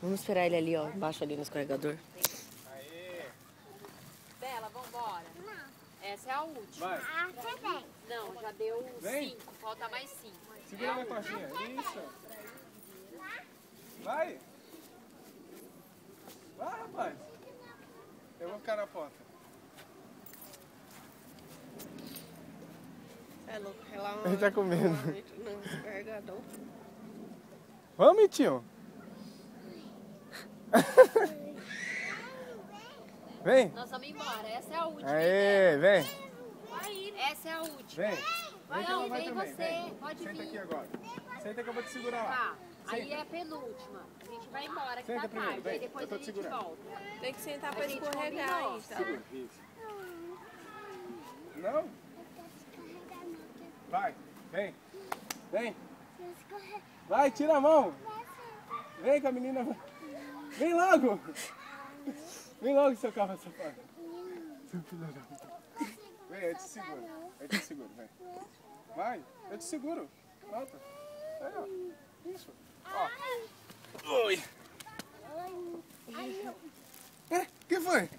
Vamos esperar ele ali, ó, embaixo ali no escorregador. Aê! Bela, vambora. Essa é a última. Vai. Não, já deu Vem. 5, falta mais 5. Segura minha costinha. Isso. Vai. Vai, rapaz. Eu vou ficar na porta. É louco, relar Ele tá com medo. no escorregador. Vamos, tio. Vem. Nós vamos embora, essa é a última. Aê, vem. Essa é a última. Vem. Vem que ela vai vem também. você, Vem. pode Senta vir. aqui agora. Senta que eu vou te segurar lá. Tá, aí Senta. é a penúltima. A gente vai embora, que Senta tá primeiro, tarde. vem. Aí depois Eu tô a te gente segurando. volta. Tem que sentar pra A gente escorregar combinou. aí, tá? Segura. Isso. Não? Vai. Vem. Vem. Vai, tira a mão. Vem com a menina. Vem logo. Vem logo, seu carro safado. Seu filho da puta. Vem, eu te seguro. Eu te seguro, vem. Vai, eu te seguro. Volta. Aí, ó. Isso. Ó. Oi. Que foi?